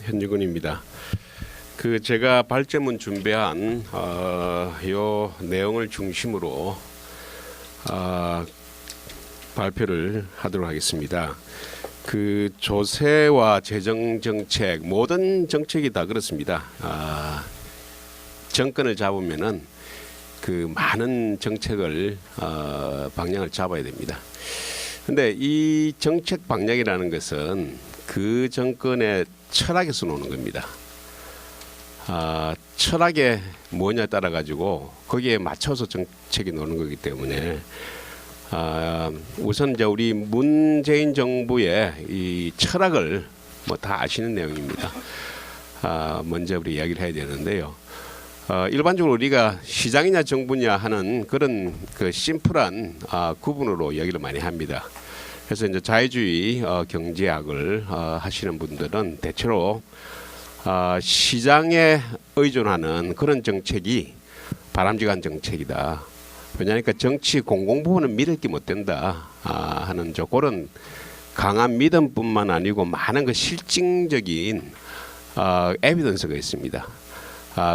현주근입니다. 제가 발제문 준비한 요 내용을 중심으로 발표를 하도록 하겠습니다. 조세와 재정 정책, 모든 정책이 다 그렇습니다. 정권을 잡으면은 많은 정책을 방향을 잡아야 됩니다. 근데 이 정책 방향이라는 것은 그 정권의 철학에서 노는 겁니다. 철학이 뭐냐에 따라 가지고 거기에 맞춰서 정책이 노는 거기 때문에 우선 이제 우리 문재인 정부의 이 철학을 다 아시는 내용입니다. 먼저 우리 이야기를 해야 되는데요. 일반적으로 우리가 시장이냐 정부냐 하는 그런 심플한 구분으로 이야기를 많이 합니다. 그래서 이제 자유주의 경제학을 하시는 분들은 대체로 시장에 의존하는 그런 정책이 바람직한 정책이다. 왜냐하니까 정치 공공 부분은 믿을 게 못 된다 하는 그런 강한 믿음뿐만 아니고 많은 실증적인 에비던스가 있습니다.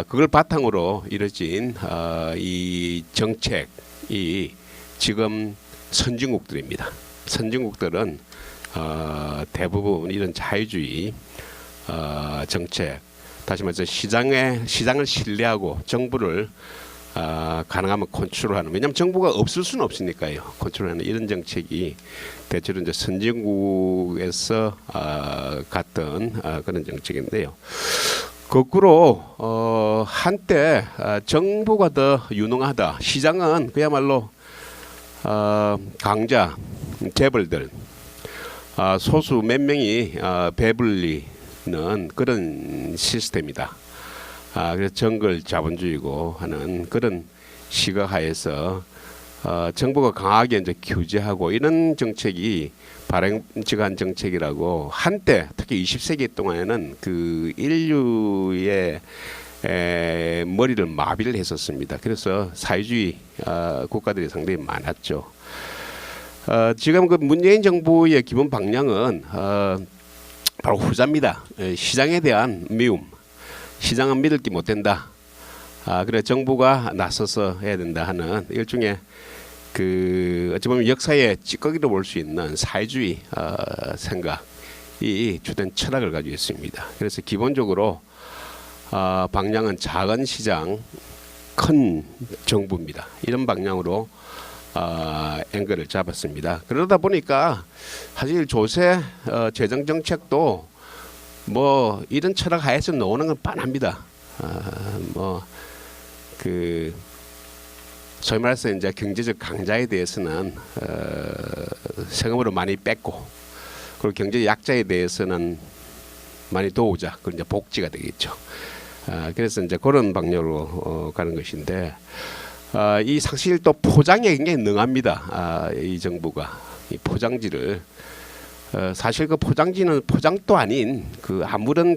그걸 바탕으로 이루어진 이 정책이 지금 선진국들입니다. 선진국들은 대부분 이런 자유주의 정책, 다시 말해서 시장을 신뢰하고 정부를 가능하면 컨트롤하는, 왜냐하면 정부가 없을 수는 없으니까요. 컨트롤하는 이런 정책이 대체로 이제 선진국에서 갔던 그런 정책인데요. 거꾸로 한때 정부가 더 유능하다, 시장은 그야말로 강자, 재벌들, 소수 몇 명이 배불리는 그런 시스템이다. 그래서 정글 자본주의고 하는 그런 시각하에서 정부가 강하게 이제 규제하고 이런 정책이 바람직한 정책이라고 한때 특히 20세기 동안에는 인류의 머리를 마비를 했었습니다. 그래서 사회주의 국가들이 상당히 많았죠. 지금 문재인 정부의 기본 방향은 바로 후자입니다. 시장에 대한 미움, 시장은 믿을 게 못 된다. 그래 정부가 나서서 해야 된다 하는 일종의 어찌 보면 역사의 찌꺼기로 볼 수 있는 사회주의 생각이 주된 철학을 가지고 있습니다. 그래서 기본적으로 방향은 작은 시장, 큰 정부입니다. 이런 방향으로 앵글을 잡았습니다. 그러다 보니까 사실 조세 재정 정책도 이런 철학 하에서 나오는 건 뻔합니다. 소위 말해서 이제 경제적 강자에 대해서는 세금으로 많이 뺐고, 그리고 경제 약자에 대해서는 많이 도우자, 그 이제 복지가 되겠죠. 그래서 이제 그런 방향으로 가는 것인데, 이 사실 또 포장에 굉장히 능합니다. 이 정부가 이 포장지를 사실 포장지는 포장도 아닌 아무런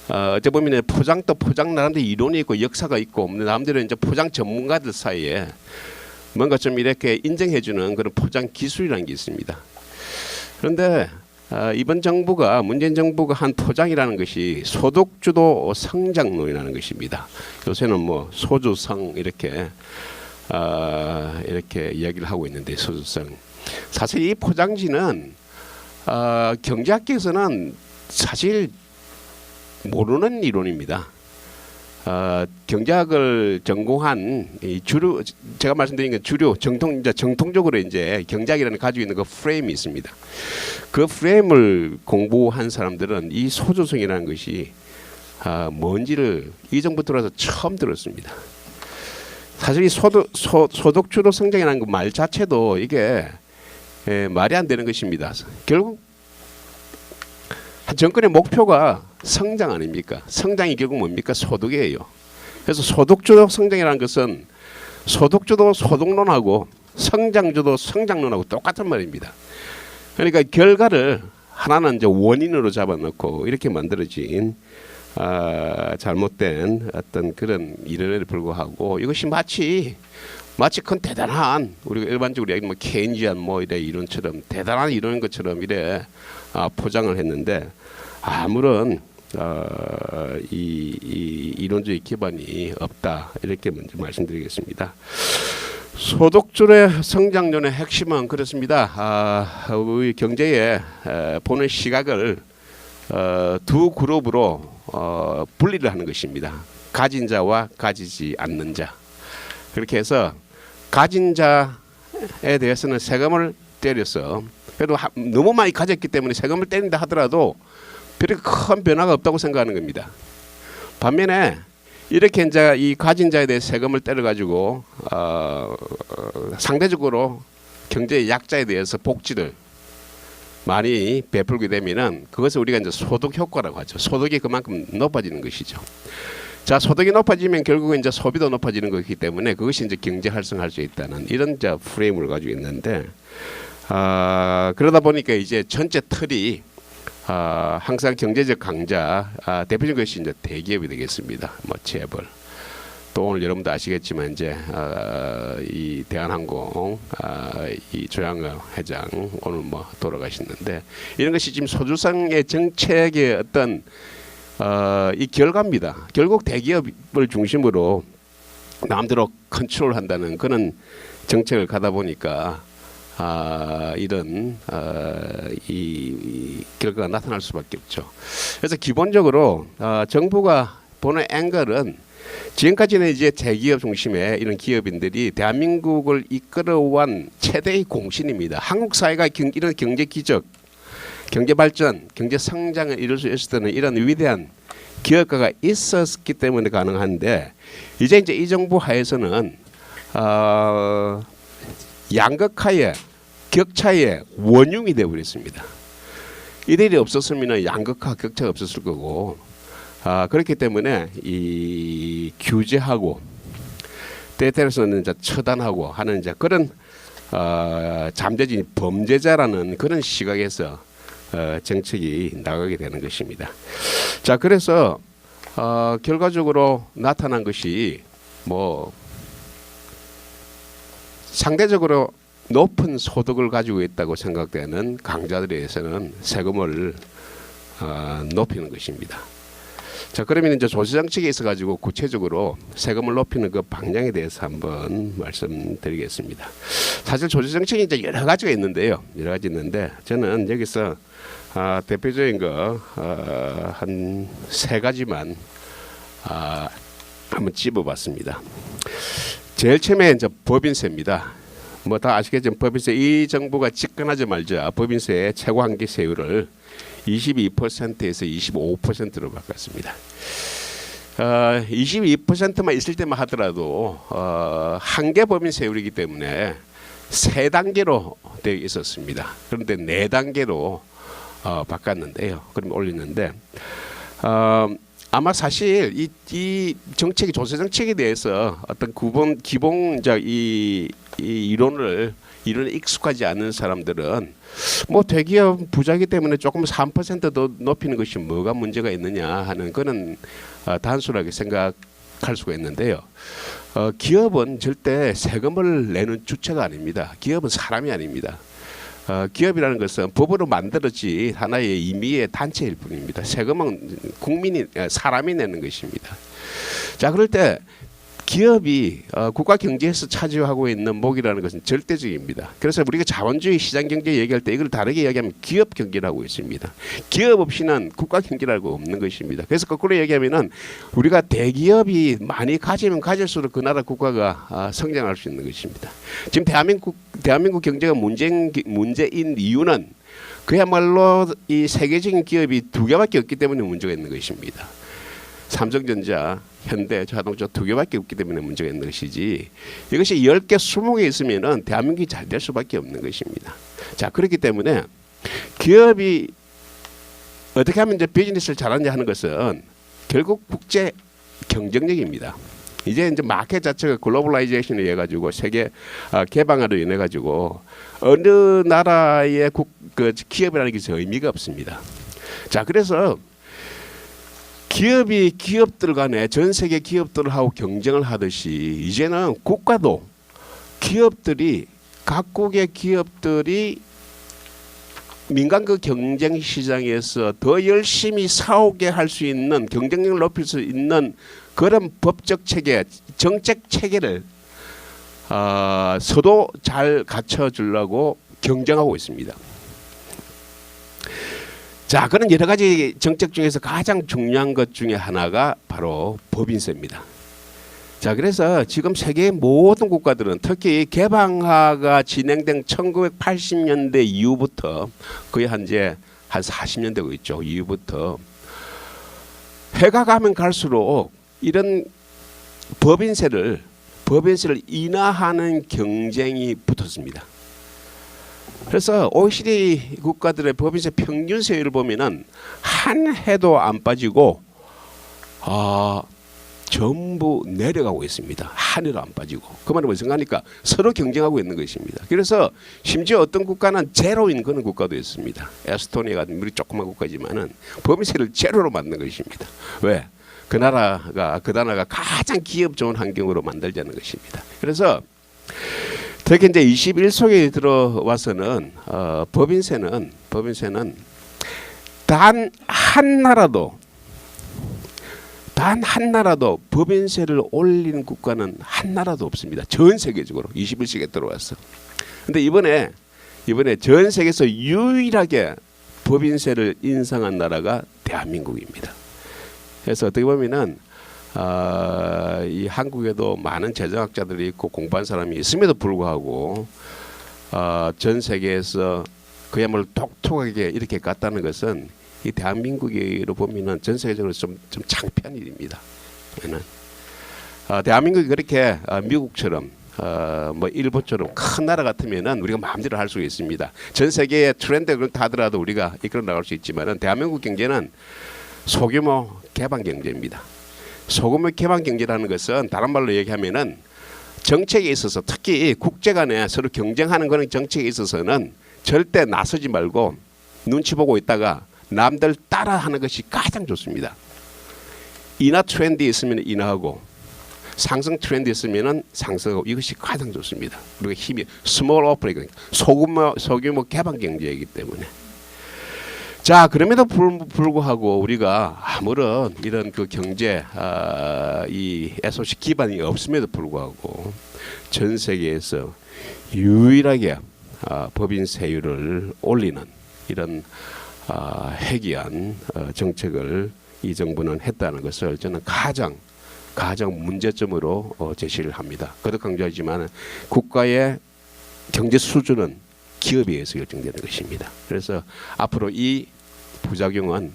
어찌 보면 포장도 포장 나름대로 이론이 있고 역사가 있고, 나름대로 이제 포장 전문가들 사이에 뭔가 좀 이렇게 인정해주는 그런 포장 기술이라는 게 있습니다. 그런데 이번 정부가, 문재인 정부가 한 포장이라는 것이 소득주도 성장론이라는 것입니다. 요새는 소주성 이렇게 이야기를 하고 있는데, 소주성. 사실 이 포장지는 경제학계에서는 사실 모르는 이론입니다. 경제학을 전공한 주류, 제가 말씀드린 건 주류 정통적으로 이제 경제학이라는 가지고 있는 프레임이 있습니다. 그 프레임을 공부한 사람들은 이 소주성이라는 것이 뭔지를 이 정부 들어서 처음 들었습니다. 사실 이 소득주도 성장이라는 말 자체도 이게 말이 안 되는 것입니다. 결국 정권의 목표가 성장 아닙니까? 성장이 결국 뭡니까? 소득이에요. 그래서 소득주도 성장이라는 것은 소득주도 소득론하고 성장주도 성장론하고 똑같은 말입니다. 그러니까 결과를 하나는 이제 원인으로 잡아놓고 이렇게 만들어진 잘못된 어떤 그런 이론에도 불구하고, 이것이 마치 큰 대단한, 우리가 일반적으로 얘기 케인지안 이래 이론처럼 대단한 이론인 것처럼 이래 포장을 했는데, 아무런 이 이론적인 기반이 없다 이렇게 먼저 말씀드리겠습니다. 소득주의 성장론의 핵심은 그렇습니다. 우리 경제에 보는 시각을 두 그룹으로 분리를 하는 것입니다. 가진 자와 가지지 않는 자. 그렇게 해서 가진 자에 대해서는 세금을 때려서 그래도 너무 많이 가졌기 때문에 세금을 때린다 하더라도 별로 큰 변화가 없다고 생각하는 겁니다. 반면에 이렇게 이제 이 가진 자에 대해 세금을 때려 가지고 상대적으로 경제의 약자에 대해서 복지를 많이 베풀게 되면은 그것을 우리가 이제 소득 효과라고 하죠. 소득이 그만큼 높아지는 것이죠. 자, 소득이 높아지면 결국은 이제 소비도 높아지는 것이기 때문에 그것이 이제 경제 활성화할 수 있다는 이런 이제 프레임을 가지고 있는데 그러다 보니까 이제 전체 틀이 항상 경제적 강자 대표적인 것이 이제 대기업이 되겠습니다. 뭐 재벌 또 오늘 여러분도 아시겠지만 이제 이 대한항공 이 조양호 회장 오늘 뭐 돌아가셨는데 이런 것이 지금 소주성의 정책의 어떤 이 결과입니다. 결국 대기업을 중심으로 마음대로 컨트롤한다는 그런 정책을 가다 보니까 이런 이 결과가 나타날 수밖에 없죠. 그래서 기본적으로 정부가 보는 앵글은 지금까지는 이제 대기업 중심의 이런 기업인들이 대한민국을 이끌어온 최대의 공신입니다. 한국 사회가 이런 경제 기적, 경제 발전, 경제 성장을 이룰 수 있을 때는 이런 위대한 기업가가 있었기 때문에 가능한데 이제 이 정부 하에서는 양극화의 격차의 원흉이 되어버렸습니다. 이들이 없었으면 양극화 격차가 없었을 거고 그렇기 때문에 이 규제하고 때때로서는 이제 처단하고 하는 이제 그런 잠재진 범죄자라는 그런 시각에서 정책이 나가게 되는 것입니다. 자, 그래서 결과적으로 나타난 것이 뭐 상대적으로 높은 소득을 가지고 있다고 생각되는 강자들에 대해서는 세금을 높이는 것입니다. 자, 그러면 이제 조세 정책에 있어 가지고 구체적으로 세금을 높이는 그 방향에 대해서 한번 말씀드리겠습니다. 사실 조세 정책이 이제 여러 가지가 있는데요. 여러 가지 있는데 저는 여기서 대표적인 거 한 세 가지만 한번 집어봤습니다. 제일 처음에 이제 법인세입니다. 뭐 다 아시겠지만 법인세 이 정부가 집권하자마자 법인세의 최고 한계 세율을 22%에서 25%로 바꿨습니다. 22%만 있을 때만 하더라도 한계 법인세율이기 때문에 세 단계로 되어 있었습니다. 그런데 네 단계로 바꿨는데요. 그럼 올리는데 아마 사실 이 정책이 조세 정책에 대해서 어떤 기본적 이 이론에 익숙하지 않은 사람들은 뭐 대기업 부자이기 때문에 조금 3% 더 높이는 것이 뭐가 문제가 있느냐 하는 그런 단순하게 생각할 수가 있는데요. 기업은 절대 세금을 내는 주체가 아닙니다. 기업은 사람이 아닙니다. 기업이라는 것은 법으로 만들어진 하나의 임의의 단체일 뿐입니다. 세금은 사람이 내는 것입니다. 자, 그럴 때 기업이 국가 경제에서 차지하고 있는 목이라는 것은 절대적입니다. 그래서 우리가 자본주의 시장 경제 얘기할 때 이걸 다르게 얘기하면 기업 경제라고 있습니다. 기업 없이는 국가 경제라고 없는 것입니다. 그래서 거꾸로 얘기하면은 우리가 대기업이 많이 가지면 가질수록 그 나라 국가가 성장할 수 있는 것입니다. 지금 대한민국 경제가 문제인 이유는 그야말로 이 세계적인 기업이 두 개밖에 없기 때문에 문제가 있는 것입니다. 삼성전자, 현대자동차 두 개밖에 없기 때문에 문제가 있는 것이지 이것이 10개, 20개 있으면은 대한민국이 잘 될 수밖에 없는 것입니다. 자, 그렇기 때문에 기업이 어떻게 하면 이제 비즈니스를 잘하냐 하는 것은 결국 국제 경쟁력입니다. 이제 마켓 자체가 글로벌라이제이션을 해 가지고 세계 개방화로 인해 가지고 어느 나라의 기업이라는 게 의미가 없습니다. 자, 그래서 기업이 기업들 간에 전 세계 기업들하고 경쟁을 하듯이 이제는 국가도 각국의 기업들이 민간 그 경쟁 시장에서 더 열심히 사오게 할 수 있는 경쟁력을 높일 수 있는 그런 법적 체계, 정책 체계를 서도 잘 갖춰주려고 경쟁하고 있습니다. 자, 그런 여러 가지 정책 중에서 가장 중요한 것 중에 하나가 바로 법인세입니다. 자, 그래서 지금 세계의 모든 국가들은 특히 개방화가 진행된 1980년대 이후부터 거의 한 40년 되고 있죠. 이후부터 해가 가면 갈수록 이런 법인세를 인하하는 경쟁이 붙었습니다. 그래서 OECD 국가들의 법인세 평균 세율을 보면은 한 해도 안 빠지고 전부 내려가고 있습니다. 한 해도 안 빠지고. 그 말은 무슨 말입니까? 서로 경쟁하고 있는 것입니다. 그래서 심지어 어떤 국가는 제로인 그런 국가도 있습니다. 에스토니아 같은 우리 조그만 국가지만은 법인세를 제로로 만든 것입니다. 왜? 그 나라가 가장 기업 좋은 환경으로 만들자는 것입니다. 그래서 특히 이제 21세기에 들어와서는 법인세는 단 한 나라도 법인세를 올린 국가는 한 나라도 없습니다. 전 세계적으로 21세기에 들어왔어. 근데 이번에 전 세계에서 유일하게 법인세를 인상한 나라가 대한민국입니다. 그래서 어떻게 보면은 이 한국에도 많은 재정학자들이 있고 공부한 사람이 있음에도 불구하고 전 세계에서 그야말로 독특하게 이렇게 갔다는 것은 이 대한민국으로 보면은 전 세계적으로 좀 창피한 일입니다. 대한민국이 그렇게 미국처럼 뭐 일본처럼 큰 나라 같으면은 우리가 마음대로 할 수 있습니다. 전 세계의 트렌드를 타더라도 우리가 이끌어 나갈 수 있지만은 대한민국 경제는 소규모 개방 경제입니다. 소규모 개방 경제라는 것은 다른 말로 얘기하면은 정책에 있어서 특히 국제 간에 서로 경쟁하는 그런 정책에 있어서는 절대 나서지 말고 눈치 보고 있다가 남들 따라하는 것이 가장 좋습니다. 인하 트렌드 있으면 인하하고 상승 트렌드 있으면 상승하고 이것이 가장 좋습니다. 우리가 힘이 스몰 오퍼레이션 소규모 개방 경제이기 때문에. 자, 그럼에도 불구하고 우리가 아무런 이런 그 경제 이 SOC 기반이 없음에도 불구하고 전 세계에서 유일하게 법인세율을 올리는 이런 해기한 정책을 이 정부는 했다는 것을 저는 가장 문제점으로 제시를 합니다. 거듭 강조하지만 국가의 경제 수준은 기업에 의해서 결정되는 것입니다. 그래서 앞으로 이 부작용은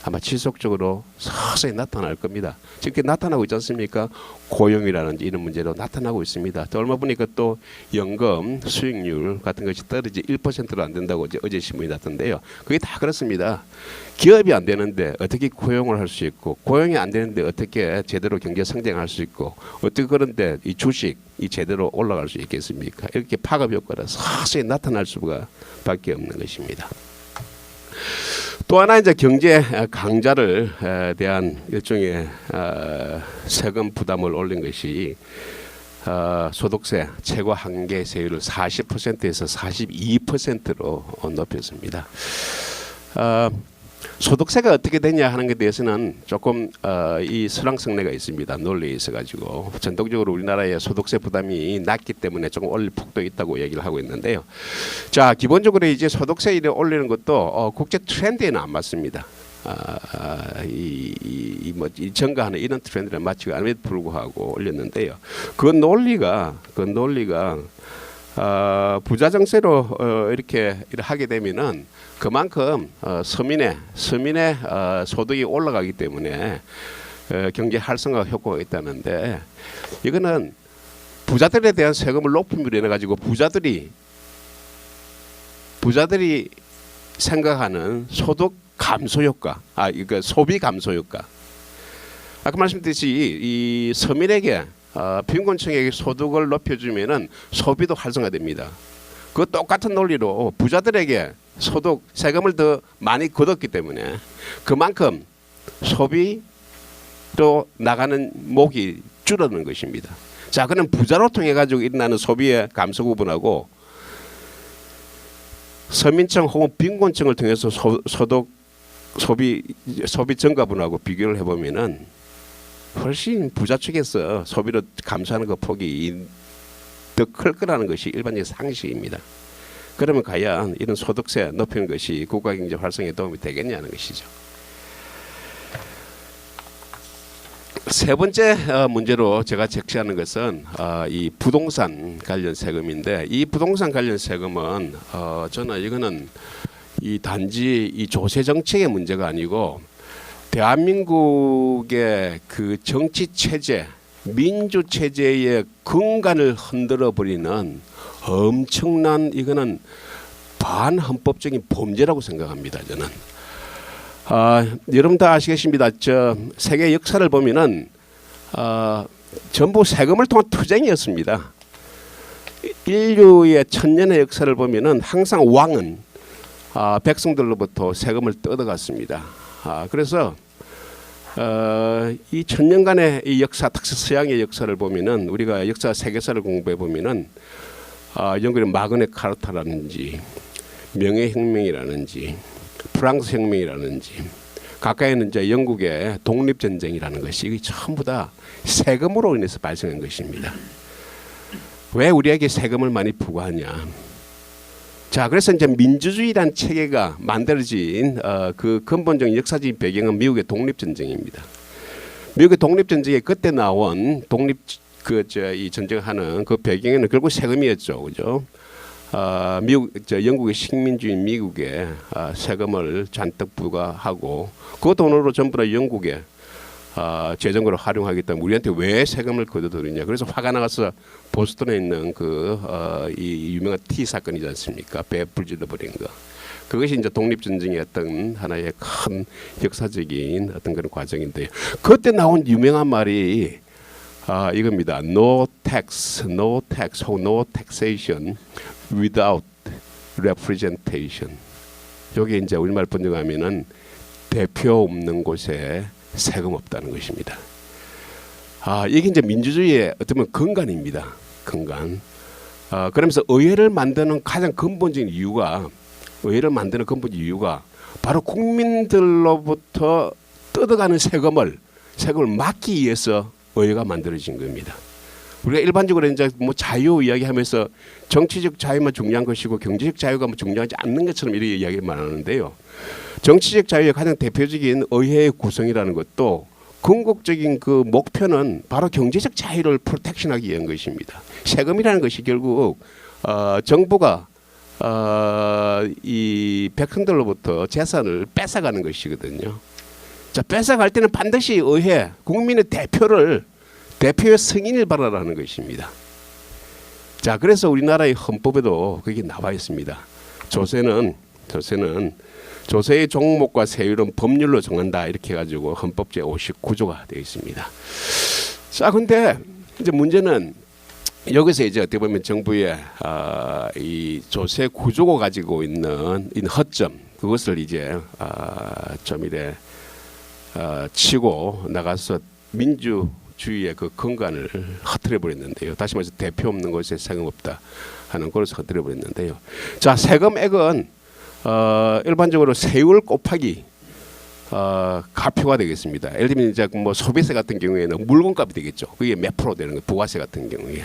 아마 지속적으로 서서히 나타날 겁니다. 지금 나타나고 있지 않습니까? 고용이라든지 이런 문제로 나타나고 있습니다. 또 얼마 보니까 또 연금 수익률 같은 것이 떨어지 1%로 안 된다고 어제 신문이 났던데요. 그게 다 그렇습니다. 기업이 안 되는데 어떻게 고용을 할 수 있고 고용이 안 되는데 어떻게 제대로 경제 성장할 수 있고 어떻게 그런데 이 주식이 제대로 올라갈 수 있겠습니까? 이렇게 파급 효과가 서서히 나타날 수밖에 없는 것입니다. 또 하나 이제 경제 강자를 대한 일종의 세금 부담을 올린 것이 소득세 최고 한계 세율을 40%에서 42%로 높였습니다. 소득세가 어떻게 되냐 하는 것에 대해서는 조금 이 설왕설래가 있습니다. 논리에 있어 가지고 전통적으로 우리나라의 소득세 부담이 낮기 때문에 조금 올릴 폭도 있다고 얘기를 하고 있는데요. 자, 기본적으로 이제 소득세를 올리는 것도 국제 트렌드에는 안 맞습니다. 이 증가하는 이런 트렌드를 맞추기 않음에도 불구하고 올렸는데요. 그 논리가 부자정세로 이렇게 하게 되면은 그만큼 서민의 소득이 올라가기 때문에 경제 활성화 효과가 있다는데 이거는 부자들에 대한 세금을 높임으로 인해 가지고 부자들이 생각하는 소득 감소 효과, 그러니까 소비 감소 효과. 아까 말씀드렸듯이 이 서민에게 빈곤층에게 소득을 높여주면은 소비도 활성화됩니다. 그 똑같은 논리로 부자들에게 소득 세금을 더 많이 걷었기 때문에 그만큼 소비로 나가는 목이 줄어드는 것입니다. 자, 그는 부자로 통해 가지고 일어나는 소비의 감소 부분하고 서민층 혹은 빈곤층을 통해서 소비 증가분하고 비교를 해보면은 훨씬 부자 측에서 소비를 감소하는 그 폭이 더 클 거라는 것이 일반적인 상식입니다. 그러면 과연 이런 소득세 높이는 것이 국가경제 활성에 도움이 되겠냐는 것이죠. 세 번째 문제로 제가 제시하는 것은 이 부동산 관련 세금인데, 이 부동산 관련 세금은 저는 이거는 이 단지 이 조세 정책의 문제가 아니고 대한민국의 그 정치 체제, 민주 체제의 근간을 흔들어 버리는 엄청난, 이거는 반헌법적인 범죄라고 생각합니다. 저는. 여러분 다 아시겠습니다. 저 세계 역사를 보면은 전부 세금을 통한 투쟁이었습니다. 인류의 천년의 역사를 보면은 항상 왕은 백성들로부터 세금을 뜯어갔습니다. 그래서 이 천년간의 이 역사, 특히 서양의 역사를 보면은, 우리가 역사 세계사를 공부해 보면은 영국의 마그네 카르타라든지 명예혁명이라든지 프랑스 혁명이라든지, 가까이는 이제 영국의 독립전쟁이라는 것이, 이게 전부 다 세금으로 인해서 발생한 것입니다. 왜 우리에게 세금을 많이 부과하냐? 자, 그래서 이제 민주주의란 체계가 만들어진 그 근본적인 역사적인 배경은 미국의 독립전쟁입니다. 미국의 독립전쟁에 그때 나온 이 전쟁하는 그 배경에는 결국 세금이었죠, 그죠? 영국의 식민주의 미국에 세금을 잔뜩 부과하고 그 돈으로 전부 다 영국에 재정으로 활용하기 때문에 우리한테 왜 세금을 걷어들이냐. 그래서 화가 나가서 보스턴에 있는 이 유명한 티 사건이지 않습니까? 배 불질러 버린 거. 그것이 이제 독립전쟁의 어떤 하나의 큰 역사적인 어떤 그런 과정인데요. 그때 나온 유명한 말이 이겁니다. No tax 혹은 no taxation without representation. 여기 이제 우리말 번역하면은 대표 없는 곳에 세금 없다는 것입니다. 이게 이제 민주주의의 어떤 근간입니다. 근간. 그러면서 의회를 만드는 가장 근본적인 이유가, 바로 국민들로부터 뜯어가는 세금을 막기 위해서 의회가 만들어진 겁니다. 우리가 일반적으로 이제 뭐 자유 이야기하면서 정치적 자유만 중요한 것이고 경제적 자유가 뭐 중요하지 않는 것처럼 이렇게 이야기만 하는데요. 정치적 자유의 가장 대표적인 의회의 구성이라는 것도 궁극적인 그 목표는 바로 경제적 자유를 프로텍션하기 위한 것입니다. 세금이라는 것이 결국 정부가 이 백성들로부터 재산을 뺏어가는 것이거든요. 자, 뺏어갈 때는 반드시 의회, 국민의 대표의 승인을 받아라는 것입니다. 자, 그래서 우리나라의 헌법에도 그게 나와 있습니다. 조세의 종목과 세율은 법률로 정한다, 이렇게 해가지고 헌법 제59조가 되어 있습니다. 자, 근데 이제 문제는 여기서 이제 어떻게 보면 정부의 이 조세 구조가 가지고 있는 허점, 그것을 이제 좀 이래 치고 나가서 민주주의의 그 근간을 흐트려 버렸는데요. 다시 말해서 대표 없는 곳에 세금 없다 하는 것을 흐트려 버렸는데요. 자, 세금액은 일반적으로 세율 곱하기 가표가 되겠습니다. 예를 들면 이제 뭐 소비세 같은 경우에는 물건값이 되겠죠. 그게 몇 프로 되는 거예요. 부가세 같은 경우에.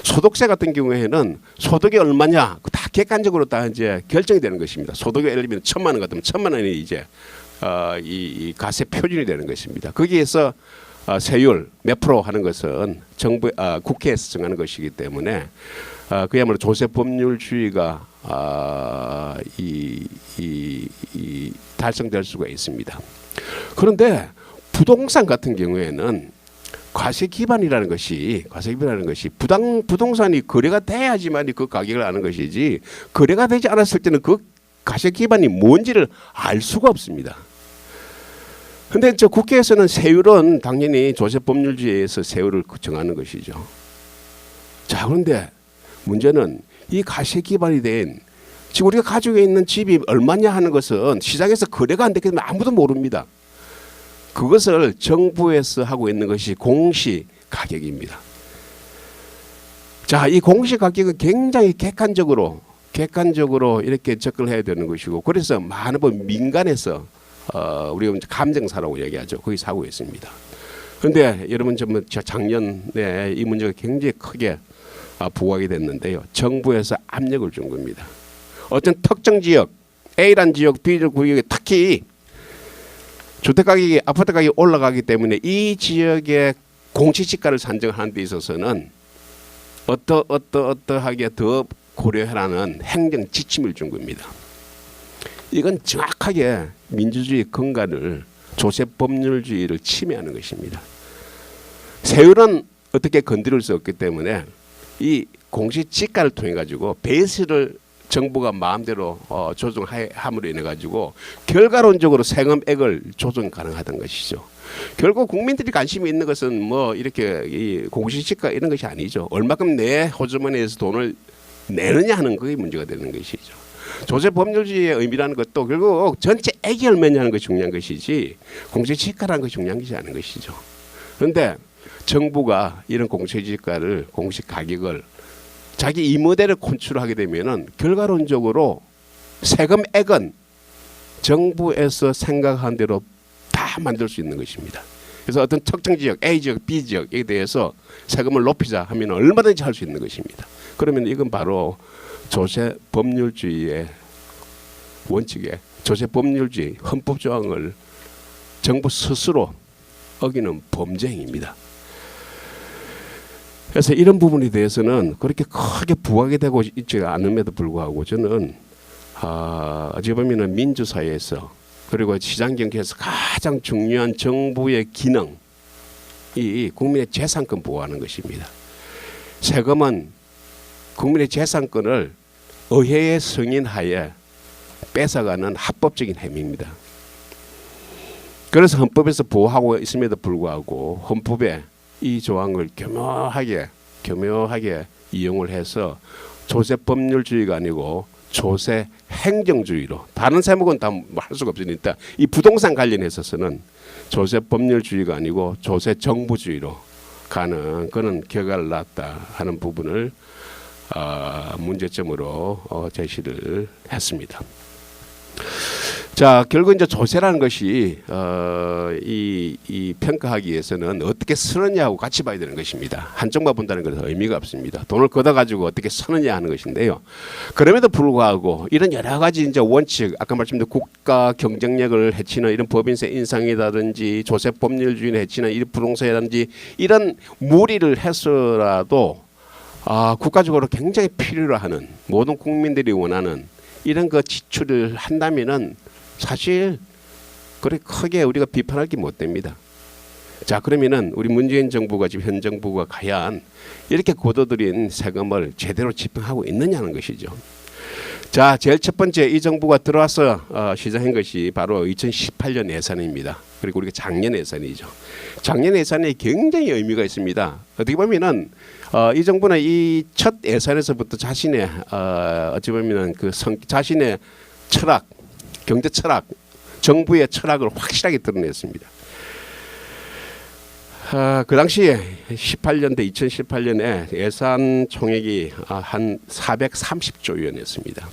소득세 같은 경우에는 소득이 얼마냐, 다 객관적으로 다 이제 결정이 되는 것입니다. 소득이 예를 들면 1,000만 원 같으면 1,000만 원이 이제 이 가세 표준이 되는 것입니다. 거기에서 세율 몇 프로 하는 것은 국회에서 정하는 것이기 때문에 그야말로 조세 법률주의가 달성될 수가 있습니다. 그런데 부동산 같은 경우에는 과세 기반이라는 것이 부동산이 거래가 돼야지만 그 가격을 아는 것이지, 거래가 되지 않았을 때는 그 과세 기반이 뭔지를 알 수가 없습니다. 근데 저 국회에서는 세율은 당연히 조세 법률주의에서 세율을 정하는 것이죠. 자, 그런데 문제는 이 과세 기반이 된, 지금 우리가 가지고 있는 집이 얼마냐 하는 것은 시장에서 거래가 안 되기 때문에 아무도 모릅니다. 그것을 정부에서 하고 있는 것이 공시 가격입니다. 자, 이 공시 가격은 굉장히 객관적으로 객관적으로 이렇게 접근을 해야 되는 것이고 그래서 많은 분 민간에서 우리가 감정사라고 얘기하죠. 거기 사고 있습니다. 그런데 여러분 작년에 이 문제가 굉장히 크게 부각이 됐는데요. 정부에서 압력을 준 겁니다. 어떤 특정 지역 A란 지역, B란 구역에 특히 주택가격이 아파트 가격이 올라가기 때문에 이 지역의 공시지가를 산정하는 데 있어서는 어떠하게 더 고려하라는 행정 지침을 준 겁니다. 이건 정확하게 민주주의 근간을 조세법률주의를 침해하는 것입니다. 세율은 어떻게 건드릴 수 없기 때문에 이 공시지가를 통해 가지고 베이스를 정부가 마음대로 조정함으로 인해 가지고 결과론적으로 세금액을 조정 가능하던 것이죠. 결국 국민들이 관심이 있는 것은 뭐 이렇게 이 공시지가 이런 것이 아니죠. 얼마큼 내 호주머니에서 돈을 내느냐 하는 그게 문제가 되는 것이죠. 조세법률주의의 의미라는 것도 결국 전체액이 얼마냐 하는 것이 중요한 것이지 공시지가라는 것이 중요한 것이 아닌 것이죠. 그런데 정부가 이런 공시지가를 공시가격을 자기 이모델을 컨트롤하게 되면은 결과론적으로 세금액은 정부에서 생각한 대로 다 만들 수 있는 것입니다. 그래서 어떤 특정 지역 A 지역 B 지역에 대해서 세금을 높이자 하면 얼마든지 할 수 있는 것입니다. 그러면 이건 바로 조세법률주의의 원칙에 조세법률주의 헌법조항을 정부 스스로 어기는 범죄행위입니다. 그래서 이런 부분에 대해서는 그렇게 크게 부각이 되고 있지 않음에도 불구하고 저는 어찌 보면 민주사회에서 그리고 시장경제에서 가장 중요한 정부의 기능이 국민의 재산권 보호하는 것입니다. 세금은 국민의 재산권을 의회의 승인하에 뺏어가는 합법적인 행위입니다. 그래서 헌법에서 보호하고 있음에도 불구하고 헌법에 이 조항을 교묘하게 이용을 해서 조세법률주의가 아니고 조세행정주의로 다른 세목은 다 할 수가 없으니까 이 부동산 관련해서는 조세법률주의가 아니고 조세정부주의로 가는 그런 결과를 낳았다 하는 부분을 문제점으로 제시를 했습니다. 자, 결국 이제 조세라는 것이 이 평가하기 위해서는 어떻게 쓰느냐하고 같이 봐야 되는 것입니다. 한쪽만 본다는 것은 의미가 없습니다. 돈을 걷어가지고 어떻게 쓰느냐 하는 것인데요. 그럼에도 불구하고 이런 여러 가지 이제 원칙, 아까 말씀드린 국가 경쟁력을 해치는 이런 법인세 인상이라든지 조세 법률주의를 해치는 이런 부동산이라든지 이런 무리를 해서라도 국가적으로 굉장히 필요로 하는 모든 국민들이 원하는 이런 그 지출을 한다면은 사실 그렇게 크게 우리가 비판할 게 못 됩니다. 자, 그러면은 우리 문재인 정부가 지금 현 정부가 과연 이렇게 거둬들인 세금을 제대로 집행하고 있느냐는 것이죠. 자, 제일 첫 번째 이 정부가 들어와서 시작한 것이 바로 2018년 예산입니다. 그리고 우리가 작년 예산이죠. 작년 예산이 굉장히 의미가 있습니다. 어떻게 보면은 이 정부는 이 첫 예산에서부터 자신의 어찌 보면은 자신의 철학, 경제 철학, 정부의 철학을 확실하게 드러냈습니다. 그 당시에 2018년에 예산 총액이 한 430조 원이었습니다.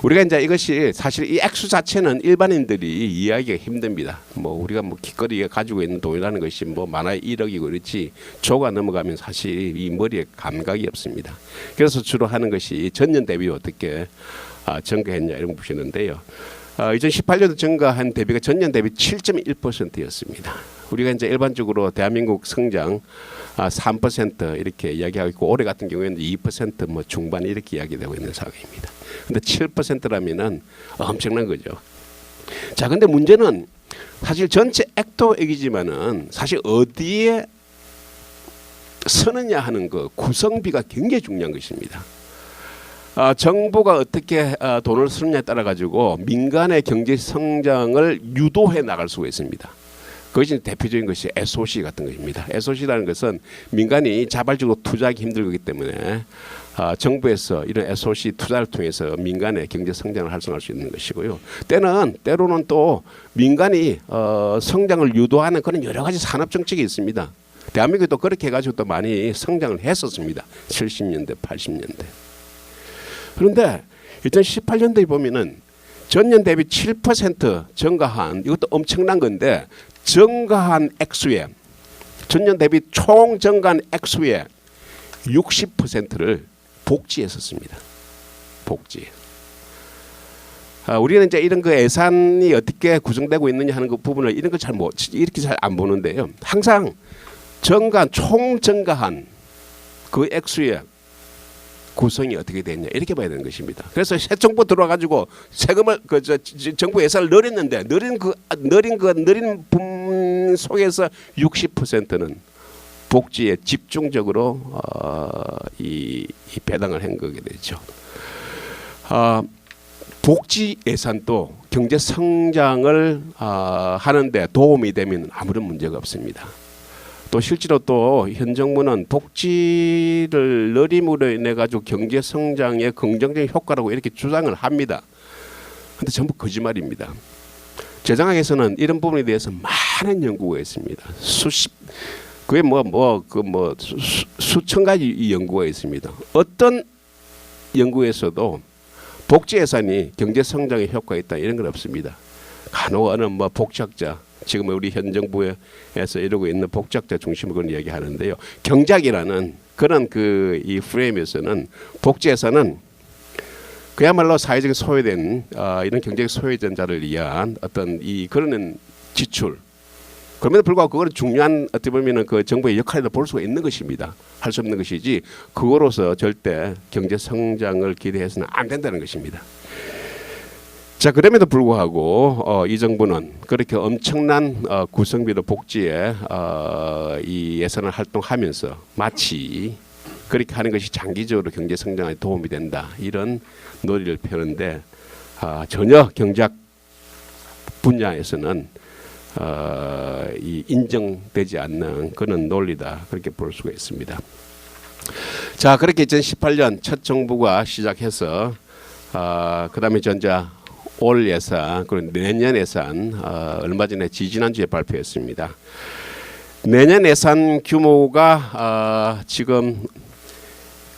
우리가 이제 이것이 사실 이 액수 자체는 일반인들이 이해하기가 힘듭니다. 뭐 우리가 뭐 기꺼이 가지고 있는 돈이라는 것이 뭐 많아야 1억이고 그렇지 조가 넘어가면 사실 이 머리에 감각이 없습니다. 그래서 주로 하는 것이 전년 대비 어떻게 증가했냐 이런 거 보시는데요. 2018년도 증가한 대비가 전년 대비 7.1%였습니다. 우리가 이제 일반적으로 대한민국 성장 3% 이렇게 이야기하고 있고 올해 같은 경우에는 2% 뭐 중반 이렇게 이야기되고 있는 상황입니다. 근데 7%라면은 엄청난 거죠. 자, 근데 문제는 사실 전체 액도액이지만은 사실 어디에 쓰느냐 하는 그 구성비가 굉장히 중요한 것입니다. 정부가 어떻게 돈을 쓰느냐에 따라 가지고 민간의 경제 성장을 유도해 나갈 수가 있습니다. 그것이 대표적인 것이 SOC 같은 것입니다. SOC라는 것은 민간이 자발적으로 투자하기 힘들기 때문에 정부에서 이런 SOC 투자를 통해서 민간의 경제 성장을 활성화할 수 있는 것이고요. 때로는 또 민간이 성장을 유도하는 그런 여러 가지 산업 정책이 있습니다. 대한민국도 그렇게 해가지고 또 많이 성장을 했었습니다. 70년대, 80년대. 그런데 2018년도에 보면은 전년 대비 7% 증가한, 이것도 엄청난 건데, 증가한 액수에, 전년 대비 총 증가한 액수의 60%를 복지에 썼습니다. 복지. 우리는 이제 이런 그 예산이 어떻게 구성되고 있느냐 하는 그 부분을 이런 거 이렇게 잘 안 보는데요. 항상 총 증가한 그 액수의 구성이 어떻게 됐냐 이렇게 봐야 되는 것입니다. 그래서 새 정부 들어와가지고 세금을 정부 예산을 늘린 분 속에서 60%는 복지에 집중적으로 이 배당을 한 거게 되죠. 복지 예산도 경제 성장을 하는데 도움이 되면 아무런 문제가 없습니다. 또 실제로 또 현 정부는 복지를 늘림으로 인해 가지고 경제 성장에 긍정적인 효과라고 이렇게 주장을 합니다. 그런데 전부 거짓말입니다. 재정학에서는 이런 부분에 대해서 많은 연구가 있습니다. 그게 수천 가지 연구가 있습니다. 어떤 연구에서도 복지 예산이 경제 성장에 효과가 있다 이런 건 없습니다. 간혹 어느 복지학자, 지금 우리 현 정부에서 이러고 있는 복지학자 중심으로 그런 이야기하는데요. 경제학이라는 그런 이 프레임에서는 복지 예산은 그야말로 사회적인 소외된 이런 경제적 소외된 자를 위한 어떤 그런 지출. 그럼에도 불구하고 그거는 중요한 어떻게 보면은 그 정부의 역할이라 볼 수가 있는 것입니다. 할 수 없는 것이지 그거로서 절대 경제 성장을 기대해서는 안 된다는 것입니다. 자, 그럼에도 불구하고 이 정부는 그렇게 엄청난 구성비로 복지에 이 예산을 활동하면서 마치 그렇게 하는 것이 장기적으로 경제 성장에 도움이 된다 이런 논리를 펴는데 전혀 경제학 분야에서는 인정되지 않는 그런 논리다 그렇게 볼 수가 있습니다. 자, 그렇게 2018년 첫 정부가 시작해서 그다음에 전자 올 예산 그리고 내년 예산 얼마 전에 지지난주에 발표했습니다. 내년 예산 규모가 지금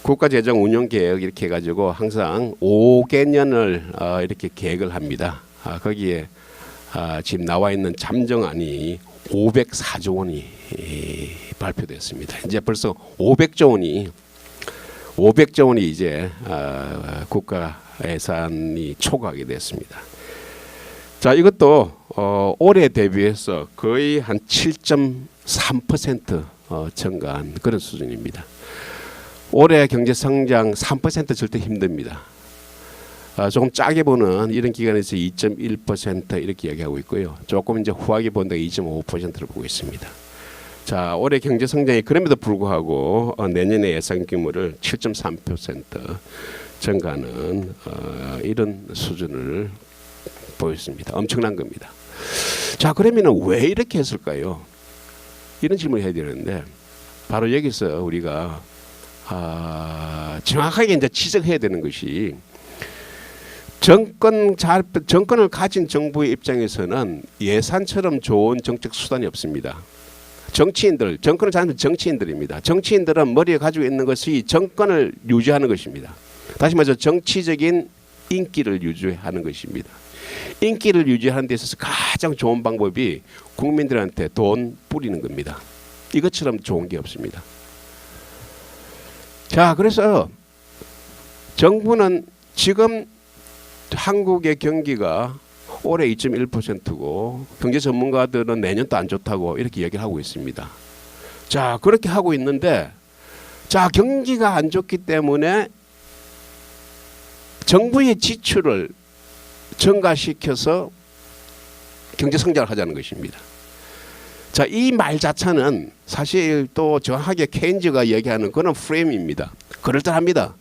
국가재정운용계획 이렇게 해가지고 항상 5개년을 이렇게 계획을 합니다. 거기에 지금 나와 있는 잠정안이 504조 원이 발표됐습니다. 이제 벌써 500조 원이 이제 국가 예산이 초과하게 됐습니다. 자, 이것도 올해 대비해서 거의 한 7.3% 증가한 그런 수준입니다. 올해 경제 성장 3% 절대 힘듭니다. 조금 짜게 보는 이런 기간에서 2.1% 이렇게 이야기하고 있고요. 조금 이제 후하게 본다 2.5%를 보고 있습니다. 자, 올해 경제 성장이 그럼에도 불구하고 내년의 예상 규모를 7.3% 증가하는 이런 수준을 보였습니다. 엄청난 겁니다. 자, 그러면은 왜 이렇게 했을까요? 이런 질문을 해야 되는데 바로 여기서 우리가 정확하게 이제 지적해야 되는 것이 정권을 가진 정부의 입장에서는 예산처럼 좋은 정책 수단이 없습니다. 정권을 잡는 정치인들입니다. 정치인들은 머리에 가지고 있는 것이 정권을 유지하는 것입니다. 다시 말해서 정치적인 인기를 유지하는 것입니다. 인기를 유지하는 데 있어서 가장 좋은 방법이 국민들한테 돈 뿌리는 겁니다. 이것처럼 좋은 게 없습니다. 자, 그래서 정부는 지금 한국의 경기가 올해 2.1%고 경제 전문가들은 내년도 안 좋다고 이렇게 얘기를 하고 있습니다. 자, 그렇게 하고 있는데 자, 경기가 안 좋기 때문에 정부의 지출을 증가시켜서 경제 성장을 하자는 것입니다. 자, 이 말 자체는 사실 또 정확하게 케인즈가 얘기하는 그런 프레임입니다. 그럴듯합니다.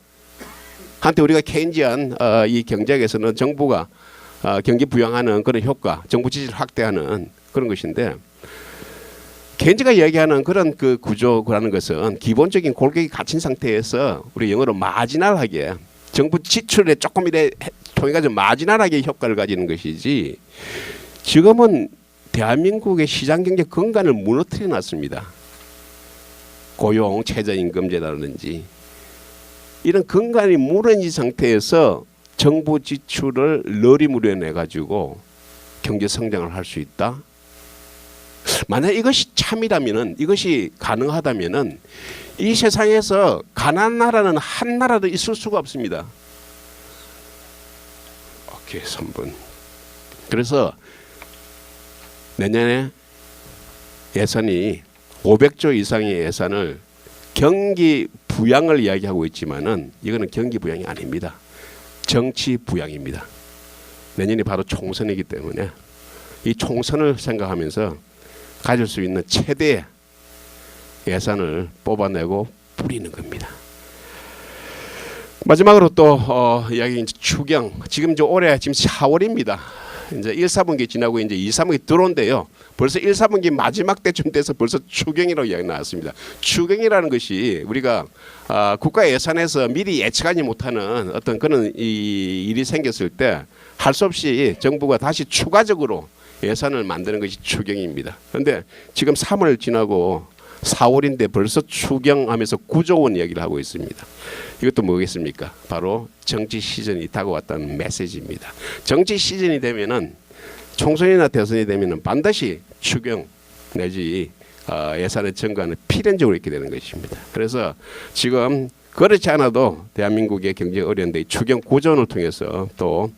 한때 우리가 케인지안 이 경제학에서는 정부가 경기 부양하는 그런 효과, 정부 지지를 확대하는 그런 것인데 케인즈가 얘기하는 그런 그 구조라는 것은 기본적인 골격이 갇힌 상태에서 우리 영어로 마지널하게 정부 지출에 조금 이래 통해가지고 마지널하게 효과를 가지는 것이지 지금은 대한민국의 시장경제 근간을 무너뜨려 놨습니다. 고용, 최저임금제라든지 이런 근간이 무너진 상태에서 정부 지출을 너리무려내 가지고 경제 성장을 할 수 있다. 만약 이것이 참이라면은, 이것이 가능하다면은 이 세상에서 가난한 나라는 한 나라도 있을 수가 없습니다. 오케이, 3번. 그래서 내년에 예산이 500조 이상의 예산을 경기 부양을 이야기하고 있지만은 이거는 경기 부양이 아닙니다. 정치 부양입니다. 내년이 바로 총선이기 때문에 이 총선을 생각하면서 가질 수 있는 최대의 예산을 뽑아내고 뿌리는 겁니다. 마지막으로 또 이야기 이제 추경. 지금 이제 올해 지금 4월입니다. 이제 1, 4분기 지나고 이제 2, 3분기 들어온대요. 벌써 1, 4분기 마지막 때쯤 돼서 벌써 추경이라고 이야기 나왔습니다. 추경이라는 것이 우리가 국가 예산에서 미리 예측하지 못하는 어떤 그런 일이 생겼을 때 할 수 없이 정부가 다시 추가적으로 예산을 만드는 것이 추경입니다. 그런데 지금 3월 지나고 4월인데 벌써 추경하면서 9조 원 얘기를 하고 있습니다. 이것도 뭐겠습니까? 바로 정치 시즌이 다가왔다는 메시지입니다. 정치 시즌이 되면은 총선이나 대선이 되면은 반드시 추경 내지 예산의 증가는 필연적으로 있게 되는 것입니다. 그래서 지금 그렇지 않아도 대한민국의 경제 어려운데 추경 9조 원을 통해서 또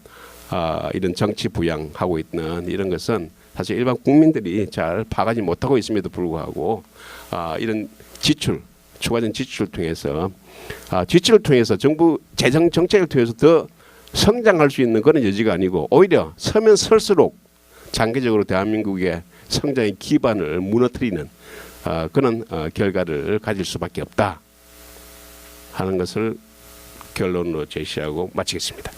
이런 정치 부양하고 있는 이런 것은 사실 일반 국민들이 잘 파악하지 못하고 있음에도 불구하고 이런 지출, 추가적인 지출을 통해서 정부 재정 정책을 통해서 더 성장할 수 있는 그런 여지가 아니고 오히려 서면 설수록 장기적으로 대한민국의 성장의 기반을 무너뜨리는 그런 결과를 가질 수밖에 없다 하는 것을 결론으로 제시하고 마치겠습니다.